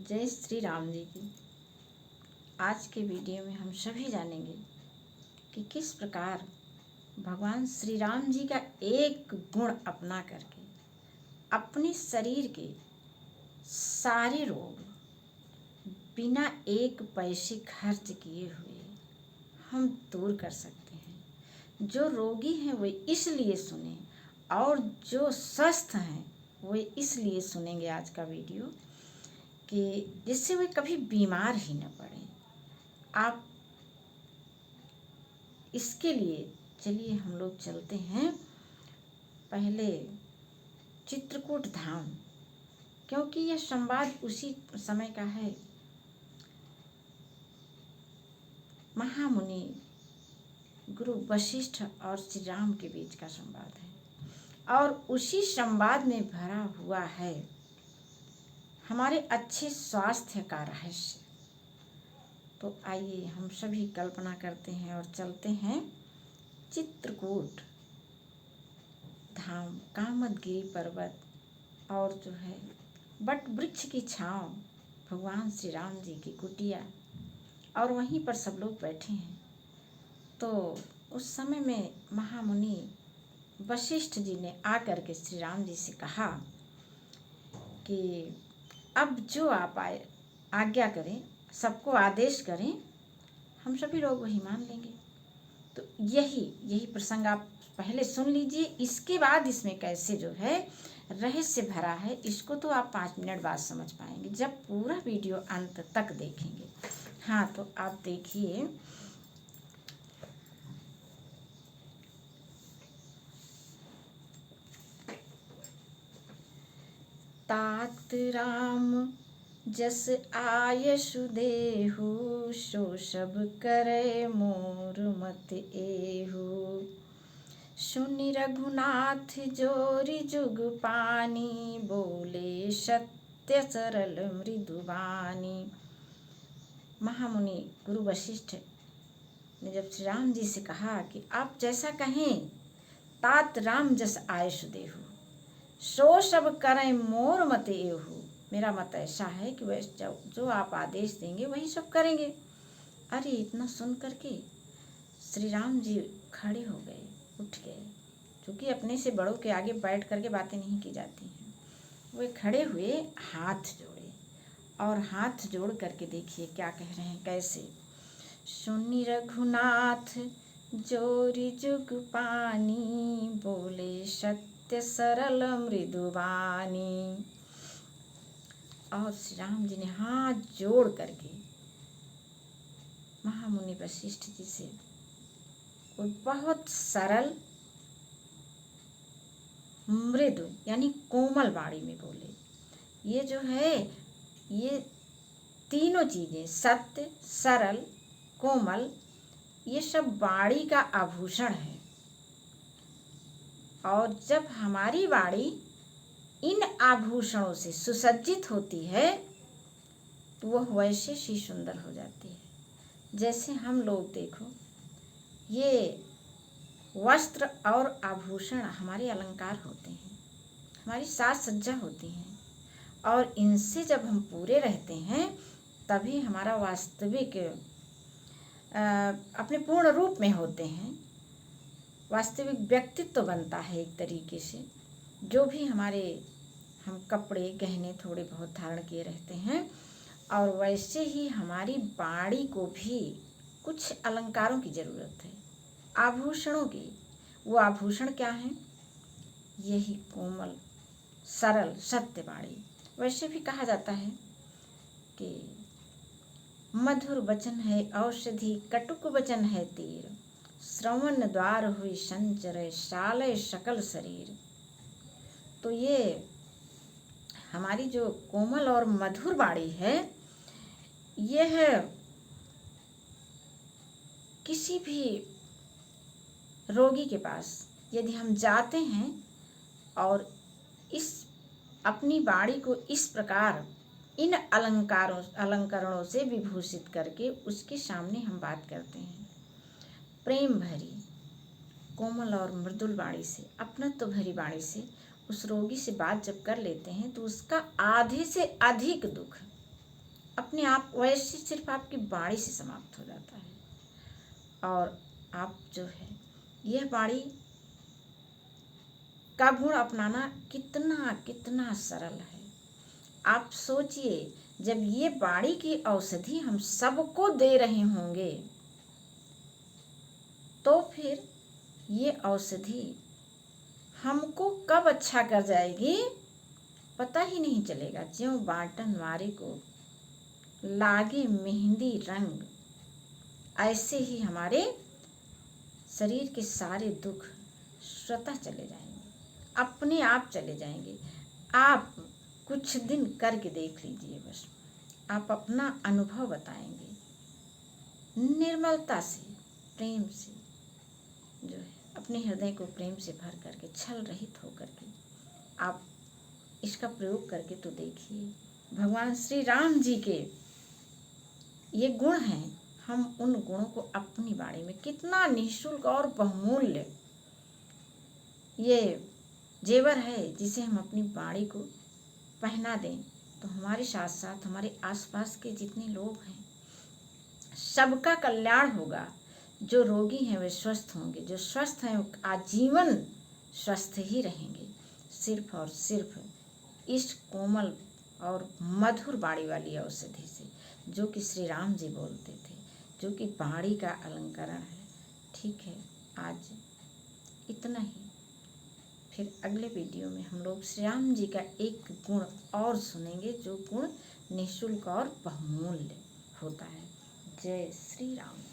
जय श्री राम जी की। आज के वीडियो में हम सभी जानेंगे कि किस प्रकार भगवान श्री राम जी का एक गुण अपना करके अपने शरीर के सारे रोग बिना एक पैसे खर्च किए हुए हम दूर कर सकते हैं। जो रोगी हैं वे इसलिए सुने और जो स्वस्थ हैं वे इसलिए सुनेंगे आज का वीडियो कि जिससे वे कभी बीमार ही न पड़े। आप इसके लिए चलिए हम लोग चलते हैं पहले चित्रकूट धाम, क्योंकि यह संवाद उसी समय का है। महामुनि गुरु वशिष्ठ और श्री राम के बीच का संवाद है और उसी संवाद में भरा हुआ है हमारे अच्छे स्वास्थ्य का रहस्य। तो आइए हम सभी कल्पना करते हैं और चलते हैं चित्रकूट धाम, कामदगिरी पर्वत और जो है बट वृक्ष की छांव, भगवान श्री राम जी की कुटिया, और वहीं पर सब लोग बैठे हैं। तो उस समय में महामुनि वशिष्ठ जी ने आकर के श्री राम जी से कहा कि अब जो आप आज्ञा करें, सबको आदेश करें, हम सभी लोग वही मान लेंगे। तो यही प्रसंग आप पहले सुन लीजिए, इसके बाद इसमें कैसे जो है रहस्य भरा है इसको तो आप 5 मिनट बाद समझ पाएंगे जब पूरा वीडियो अंत तक देखेंगे। हाँ, तो आप देखिए, तात राम जस आयसु देहु, सो सब करे मोर मत एहु। सुनि रघुनाथ जोरी जुग पानी, बोले सत्य सरल मृदुबानी। महामुनि गुरु वशिष्ठ ने जब श्री राम जी से कहा कि आप जैसा कहें, तात राम जस आयसु देहु, सो सब करें मोर मत एहु। मेरा मत ऐसा है कि वह जो आप आदेश देंगे वही सब करेंगे। अरे इतना सुन करके श्री राम जी खड़े हो गए, उठ गए, क्योंकि अपने से बड़ों के आगे बैठ करके बातें नहीं की जाती हैं। वे खड़े हुए, हाथ जोड़े, और हाथ जोड़ करके देखिए क्या कह रहे हैं, कैसे। सुनि रघुनाथ जोरी जुग पानी, बोले सत्य सरल मृदुबानी। और श्री राम जी ने हाथ जोड़ करके महामुनि वशिष्ठ जी से कोई बहुत सरल मृदु यानी कोमल वाणी में बोले। ये जो है, ये तीनों चीजें, सत्य, सरल, कोमल, ये सब वाणी का आभूषण है। और जब हमारी वाणी इन आभूषणों से सुसज्जित होती है तो वह वैसे ही सुंदर हो जाती है। जैसे हम लोग देखो, ये वस्त्र और आभूषण हमारे अलंकार होते हैं, हमारी साज सज्जा होती हैं, और इनसे जब हम पूरे रहते हैं तभी हमारा वास्तविक अपने पूर्ण रूप में होते हैं, वास्तविक व्यक्तित्व बनता है एक तरीके से। जो भी हम कपड़े गहने थोड़े बहुत धारण किए रहते हैं, और वैसे ही हमारी वाणी को भी कुछ अलंकारों की ज़रूरत है, आभूषणों की। वो आभूषण क्या हैं? यही कोमल, सरल, सत्य वाणी। वैसे भी कहा जाता है कि मधुर वचन है औषधि, कटुक वचन है तीर, श्रवण द्वार हुई संचर, सालय सकल शरीर। तो ये हमारी जो कोमल और मधुर वाणी है, यह किसी भी रोगी के पास यदि हम जाते हैं और इस अपनी वाणी को इस प्रकार इन अलंकरणों से विभूषित करके उसके सामने हम बात करते हैं, प्रेम भरी कोमल और मृदुल वाणी से, अपनत्व भरी वाणी से उस रोगी से बात जब कर लेते हैं तो उसका आधे से अधिक दुख अपने आप वैसे सिर्फ आपकी वाणी से समाप्त हो जाता है। और आप जो है यह वाणी का गुण अपनाना कितना कितना सरल है। आप सोचिए, जब ये वाणी की औषधि हम सबको दे रहे होंगे तो फिर ये औषधि हमको कब अच्छा कर जाएगी पता ही नहीं चलेगा। ज्यों बाटन वारे को लागे मेहंदी रंग, ऐसे ही हमारे शरीर के सारे दुख स्वतः चले जाएंगे, अपने आप चले जाएंगे। आप कुछ दिन करके देख लीजिए, बस आप अपना अनुभव बताएंगे। निर्मलता से, प्रेम से जो है अपने हृदय को प्रेम से भर करके, छल रहित होकर के आप इसका प्रयोग करके तो देखिए। भगवान श्री राम जी के ये गुण हैं, हम उन गुणों को अपनी वाणी में कितना निःशुल्क और बहुमूल्य ये जेवर है, जिसे हम अपनी वाणी को पहना दें तो हमारे साथ साथ हमारे आसपास के जितने लोग हैं सबका कल्याण होगा। जो रोगी हैं वे स्वस्थ होंगे, जो स्वस्थ हैं वो आजीवन स्वस्थ ही रहेंगे। सिर्फ और सिर्फ इस कोमल और मधुर वाणी वाली औषधि से, जो कि श्री राम जी बोलते थे, जो कि वाणी का अलंकरण है। ठीक है, आज इतना ही। फिर अगले वीडियो में हम लोग श्री राम जी का एक गुण और सुनेंगे, जो गुण निःशुल्क और बहुमूल्य होता है। जय श्री राम।